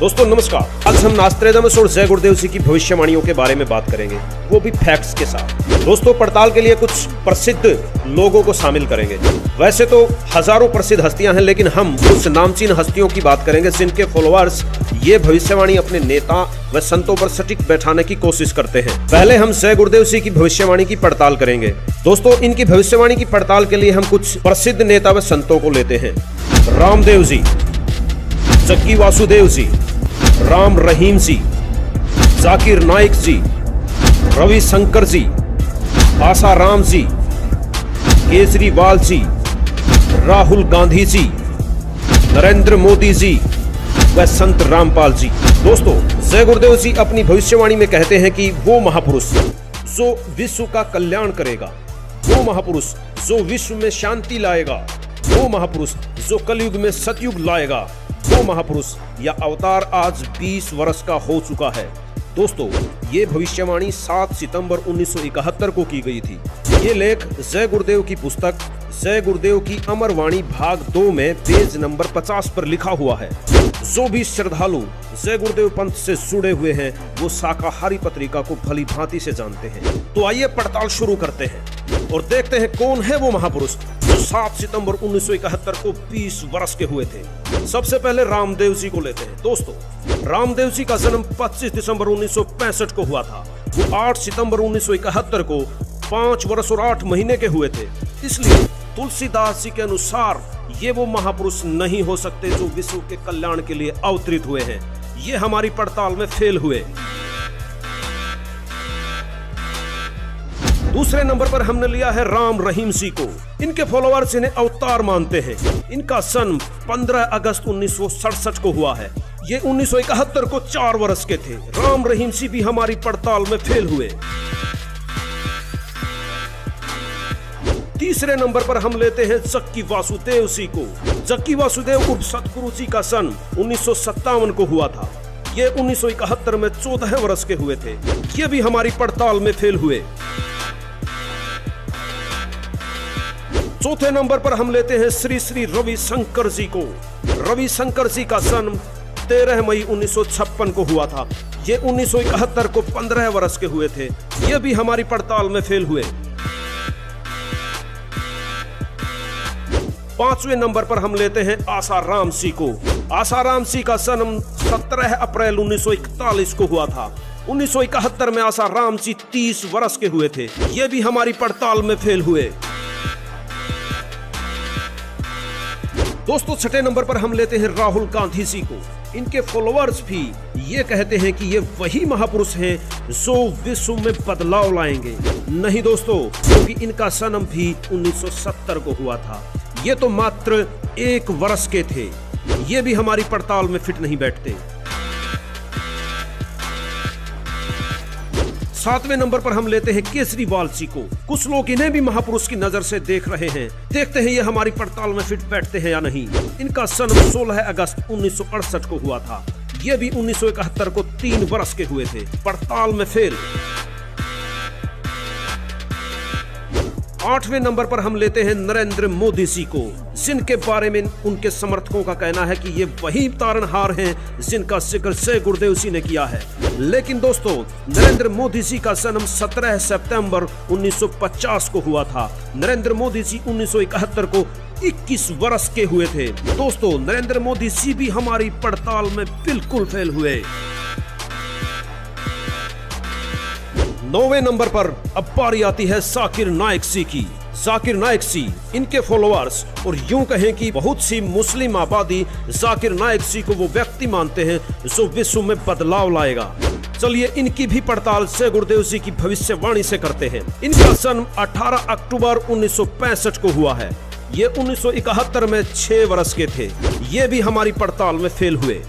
दोस्तों नमस्कार। आज हम नास्त्रेदामस और जय गुरुदेव जी की भविष्यवाणियों के बारे में बात करेंगे, वो भी फैक्ट्स के साथ। दोस्तों पड़ताल के लिए कुछ प्रसिद्ध लोगों को शामिल करेंगे। वैसे तो हजारों प्रसिद्ध हस्तियां हैं, लेकिन हम कुछ नामचीन हस्तियों की बात करेंगे जिनके फॉलोअर्स ये भविष्यवाणी अपने नेता व संतों पर सटीक बैठाने की कोशिश करते हैं। पहले हम जय गुरुदेव जी की भविष्यवाणी की पड़ताल करेंगे। दोस्तों इनकी भविष्यवाणी की पड़ताल के लिए हम कुछ प्रसिद्ध नेता व संतों को लेते हैं। रामदेव जी, जक्की वासुदेव जी, राम रहीम जी, जाकिर नाइक जी, रवि शंकर जी, आसाराम जी, केजरीवाल जी, राहुल गांधी जी, नरेंद्र मोदी जी व संत रामपाल जी। दोस्तों जय गुरुदेव जी अपनी भविष्यवाणी में कहते हैं कि वो महापुरुष जो विश्व का कल्याण करेगा, वो महापुरुष जो विश्व में शांति लाएगा, वो महापुरुष जो कलयुग में सतयुग लाएगा, वो महापुरुष या अवतार आज 20 वर्ष का हो चुका है। दोस्तों ये भविष्यवाणी 7 सितंबर 1971 को की गई थी। ये लेख जय गुरुदेव की पुस्तक जय गुरुदेव की अमर वाणी भाग 2 में पेज नंबर 50 पर लिखा हुआ है। जो भी श्रद्धालु जय गुरुदेव पंथ से जुड़े हुए हैं वो शाकाहारी पत्रिका को भली भांति से जानते हैं। तो आइए पड़ताल शुरू करते हैं और देखते हैं कौन है वो महापुरुष जो 7 सितंबर 1971 को 20 वर्ष के हुए थे। सबसे पहले रामदेव जी को लेते हैं। दोस्तों रामदेव जी का जन्म 25 दिसंबर 1965 को हुआ था। वो 8 सितंबर 1971 को 5 वर्ष और 8 महीने के हुए थे। इसलिए तुलसीदास जी के अनुसार ये वो महापुरुष नहीं हो सकते जो विश्व के कल्याण के लिए अवतरित हुए हैं। ये हमारी पड़ताल में फेल हुए। दूसरे नंबर पर हमने लिया है राम रहीम जी को। इनके फॉलोअर्स इन्हें अवतार मानते हैं। इनका जन्म 15 अगस्त 1967 को हुआ है। ये 1971 को 4 वर्ष के थे। राम रहीम जी भी हमारी पड़ताल में फेल हुए। तीसरे नंबर पर हम लेते हैं जक्की वासुदेव जी को। जक्की वासुदेव उर्फ सतगुरु जी का जन्म 1957 को हुआ था। ये 1971 में 14 वर्ष के हुए थे। ये भी हमारी पड़ताल में फेल हुए। चौथे नंबर पर हम लेते हैं श्री श्री रवि शंकर जी को। रवि शंकर जी का जन्म 13 मई 1956 को हुआ था। ये 1971 को 15 वर्ष के हुए थे। ये भी हमारी पड़ताल में फेल हुए। पांचवें नंबर पर हम लेते हैं आसाराम जी को। आसाराम जी का जन्म 17 अप्रैल 1941 को हुआ था। 1971 में आसाराम जी 30 वर्ष के हुए थे। ये भी हमारी पड़ताल में फेल हुए। दोस्तों छठे नंबर पर हम लेते हैं राहुल गांधी जी को। इनके फॉलोअर्स भी ये कहते हैं कि ये वही महापुरुष हैं जो विश्व में बदलाव लाएंगे। नहीं दोस्तों, क्योंकि इनका जन्म भी 1970 को हुआ था। ये तो मात्र 1 वर्ष के थे। ये भी हमारी पड़ताल में फिट नहीं बैठते। 7वें नंबर पर हम लेते हैं केजरीवाल जी को। कुछ लोग इन्हें भी महापुरुष की नजर से देख रहे हैं। देखते हैं ये हमारी पड़ताल में फिट बैठते हैं या नहीं। इनका जन्म 16 अगस्त 1968 को हुआ था। ये भी 1971 को 3 वर्ष के हुए थे। पड़ताल में फेल। 8वें नंबर पर हम लेते हैं नरेंद्र मोदी जी को, जिनके बारे में उनके समर्थकों का कहना है कि ये वही तारनहार हैं जिनका जिक्र जय गुरुदेव जी ने किया है। लेकिन दोस्तों नरेंद्र मोदी जी का जन्म 17 सितंबर 1950 को हुआ था। नरेंद्र मोदी जी 1971 को 21 वर्ष के हुए थे। दोस्तों नरेंद्र मोदी जी भी हमारी पड़ताल में बिल्कुल फेल हुए। 9वें नंबर पर अब बारी आती है जाकिर नाइक जी की। जाकिर नाइक जी, इनके फॉलोअर्स और यूं कहें कि बहुत सी मुस्लिम आबादी जाकिर नाइक जी को वो व्यक्ति मानते हैं जो विश्व में बदलाव लाएगा। चलिए इनकी भी पड़ताल जय गुरुदेव जी की भविष्यवाणी से करते हैं। इनका जन्म 18 अक्टूबर 1965 को हुआ है। ये 1971 में 6 वर्ष के थे। ये भी हमारी पड़ताल में फेल हुए।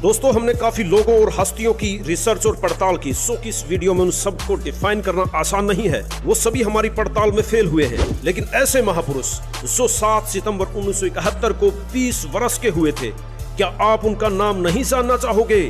दोस्तों हमने काफी लोगों और हस्तियों की रिसर्च और पड़ताल की, सो कि इस वीडियो में उन सबको डिफाइन करना आसान नहीं है। वो सभी हमारी पड़ताल में फेल हुए हैं। लेकिन ऐसे महापुरुष जो 7 सितंबर 1971 को 20 वर्ष के हुए थे, क्या आप उनका नाम नहीं जानना चाहोगे?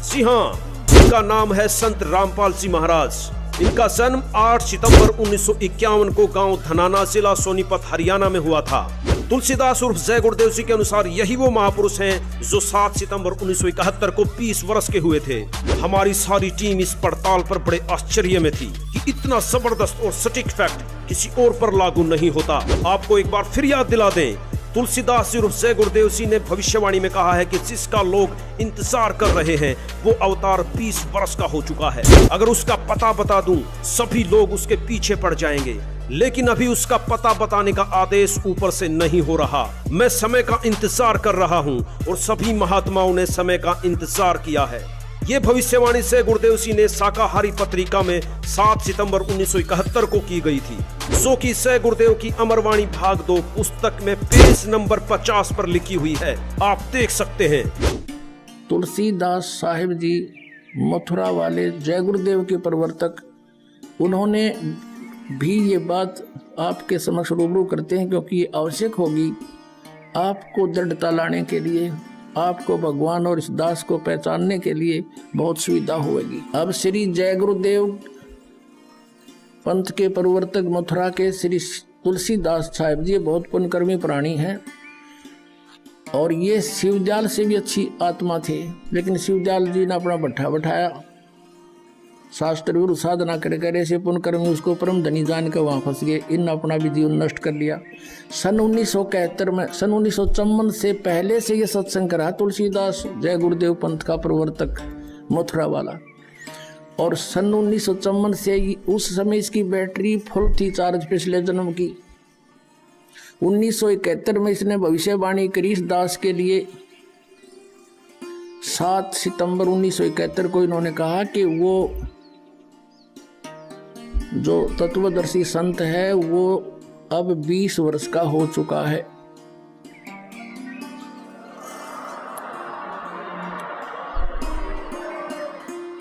जी हाँ, इनका नाम है संत रामपाल जी महाराज। इनका जन्म 8 सितंबर 1951 को गांव धनाना, जिला सोनीपत, हरियाणा में हुआ था। तुलसीदास उर्फ जय गुरुदेव जी के अनुसार यही वो महापुरुष हैं जो 7 सितंबर 1971 को 20 वर्ष के हुए थे। हमारी सारी टीम इस पड़ताल पर बड़े आश्चर्य में थी कि इतना जबरदस्त और सटीक फैक्ट किसी और पर लागू नहीं होता। आपको एक बार फिर याद दिला दें, तुलसीदास जी उर्फ जय गुरुदेव जी ने भविष्यवाणी में कहा है कि जिसका लोग इंतजार कर रहे हैं वो अवतार 20 वर्ष का हो चुका है। अगर उसका पता बता दूं, सभी लोग उसके पीछे पड़ जाएंगे, लेकिन अभी उसका पता बताने का आदेश ऊपर से नहीं हो रहा। मैं समय का इंतजार कर रहा हूं और सभी महात्माओं ने समय का इंतजार किया है। ये भविष्यवाणी से गुरुदेव जी ने शाकाहारी पत्रिका में 7 सितंबर 1971 को की गई थी, जो कि से गुरुदेव की अमरवाणी भाग 2 पुस्तक में पेज नंबर 50 पर लिखी हुई है। आप देख सकते हैं। तुलसीदास साहिब जी मथुरा वाले जय गुरुदेव के प्रवर्तक, उन्होंने भी ये बात आपके समक्ष रूबरू करते हैं, क्योंकि ये आवश्यक होगी आपको दृढ़ता लाने के लिए, आपको भगवान और इस दास को पहचानने के लिए बहुत सुविधा होगी। अब श्री जय गुरुदेव पंथ के प्रवर्तक मथुरा के श्री तुलसीदास साहिब जी बहुत पुण्यकर्मी प्राणी हैं और ये शिवजाल से भी अच्छी आत्मा थे, लेकिन शिवजाल जी ने अपना भट्ठा बैठाया, शास्त्र गुरु साधना कर ऐसे पुण्यकर्मी उसको परम धनी जान के वहाँ फंस गए। इन अपना भी जीवन नष्ट कर लिया। सन 1971 में, सन 1954 से पहले से ये सत्संग करा तुलसीदास जय गुरुदेव पंथ का प्रवर्तक मथुरा वाला, और सन 1954 से उस समय इसकी बैटरी फुल थी चार्ज पिछले जन्म की। 1971 में इसने भविष्यवाणी करी इस दास के लिए। 7 सितंबर 1971 को इन्होंने कहा कि वो जो तत्वदर्शी संत है वो अब 20 वर्ष का हो चुका है।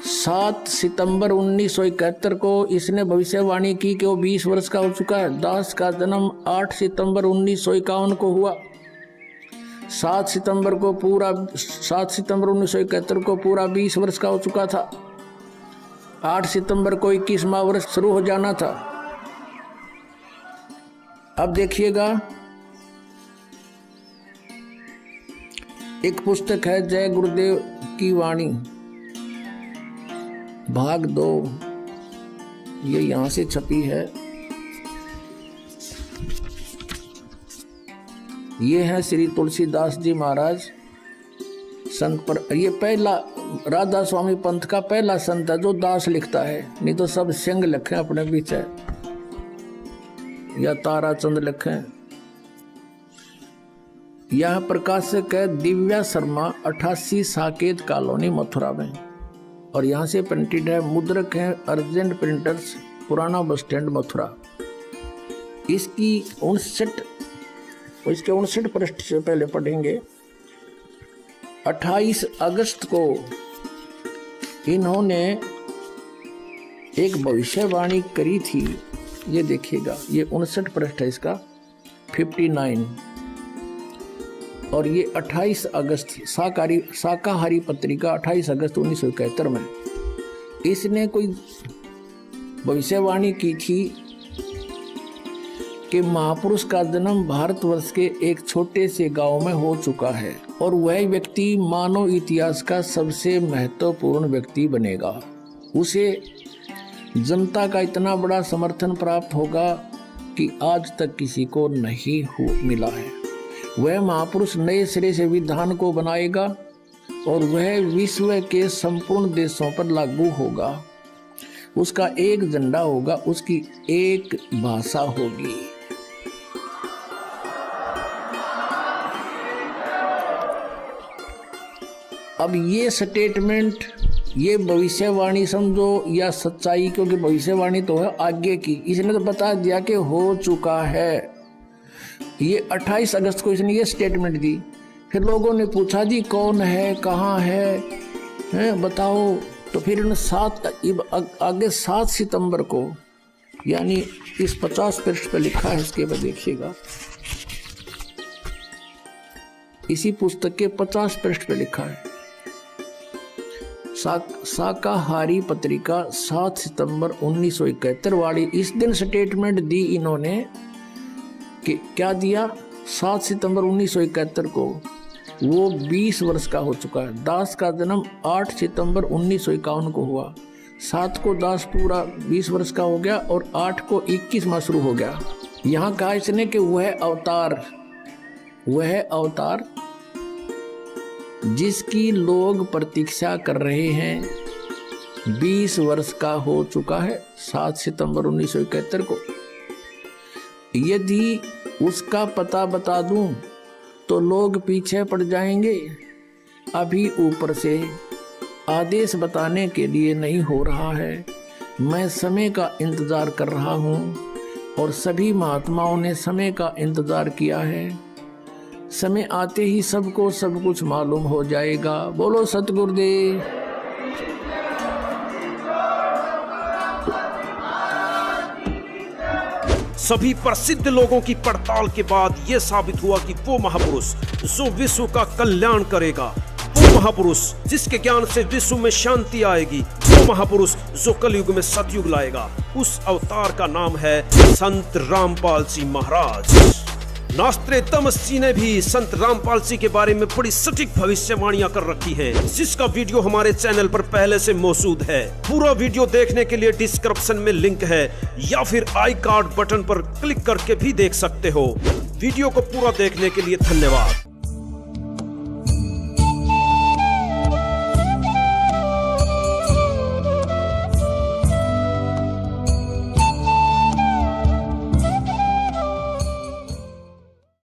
सात सितंबर 1971 को इसने भविष्यवाणी की कि वो 20 वर्ष का हो चुका है। दास का जन्म 8 सितंबर 1951 को हुआ। 7 सितंबर 1971 को पूरा 20 वर्ष का हो चुका था। 8 सितंबर को 21वां वर्ष शुरू हो जाना था। अब देखिएगा, एक पुस्तक है जय गुरुदेव की वाणी भाग 2, ये यहां से छपी है। ये है श्री तुलसीदास जी महाराज संत पर। ये पहला राधा स्वामी पंथ का पहला संत है जो दास लिखता है, नहीं तो सब सिंह लिखे अपने बीच है या ताराचंद लिखे। यह प्रकाशक है दिव्या शर्मा, 88 साकेत कॉलोनी मथुरा में, और यहाँ से प्रिंटेड है। मुद्रक है अर्जेंट प्रिंटर्स, पुराना बस स्टैंड मथुरा। इसकी 59 पृष्ठ से पहले पढ़ेंगे। 28 अगस्त को इन्होंने एक भविष्यवाणी करी थी। ये देखिएगा, ये 59 पृष्ठ है इसका, 59, और ये 28 अगस्त शाकाहारी पत्रिका 28 अगस्त 1971 में इसने कोई भविष्यवाणी की थी कि महापुरुष का जन्म भारतवर्ष के एक छोटे से गांव में हो चुका है और वह व्यक्ति मानव इतिहास का सबसे महत्वपूर्ण व्यक्ति बनेगा। उसे जनता का इतना बड़ा समर्थन प्राप्त होगा कि आज तक किसी को नहीं मिला है। वह महापुरुष नए सिरे से विधान को बनाएगा और वह विश्व के संपूर्ण देशों पर लागू होगा। उसका एक झंडा होगा, उसकी एक भाषा होगी। अब ये स्टेटमेंट, ये भविष्यवाणी समझो या सच्चाई, क्योंकि भविष्यवाणी तो है आगे की, इसने तो बता दिया कि हो चुका है। ये 28 अगस्त को इसने ये स्टेटमेंट दी। फिर लोगों ने पूछा जी कौन है, कहाँ है बताओ। तो फिर आगे 7 सितंबर को, यानी इस 50 पृष्ठ पर लिखा है, इसके बाद देखिएगा, इसी पुस्तक के 50 पृष्ठ पे लिखा है। शाकाहारी पत्रिका 7 सितंबर 1971 वाली, इस दिन स्टेटमेंट दी इन्होंने कि क्या दिया, 7 सितंबर 1971 को वो 20 वर्ष का हो चुका है। दास का जन्म 8 सितंबर 1951 को हुआ। 7 को दास पूरा 20 वर्ष का हो गया और 8 को 21 माह शुरू हो गया। यहाँ कहा इसने कि वह अवतार जिसकी लोग प्रतीक्षा कर रहे हैं 20 वर्ष का हो चुका है 7 सितंबर 1971 को। यदि उसका पता बता दूं तो लोग पीछे पड़ जाएंगे। अभी ऊपर से आदेश बताने के लिए नहीं हो रहा है। मैं समय का इंतजार कर रहा हूं और सभी महात्माओं ने समय का इंतजार किया है। समय आते ही सबको सब कुछ मालूम हो जाएगा। बोलो सतगुरुदेव। सभी प्रसिद्ध लोगों की पड़ताल के बाद यह साबित हुआ कि वो महापुरुष जो विश्व का कल्याण करेगा, वो महापुरुष जिसके ज्ञान से विश्व में शांति आएगी, वो महापुरुष जो कलयुग में सतयुग लाएगा, उस अवतार का नाम है संत रामपाल सिंह महाराज। नास्त्रेदमस जी ने भी संत रामपाल सिंह के बारे में बड़ी सटीक भविष्यवाणियां कर रखी हैं, जिसका वीडियो हमारे चैनल पर पहले से मौजूद है। पूरा वीडियो देखने के लिए डिस्क्रिप्शन में लिंक है या फिर आई कार्ड बटन पर क्लिक करके भी देख सकते हो। वीडियो को पूरा देखने के लिए धन्यवाद।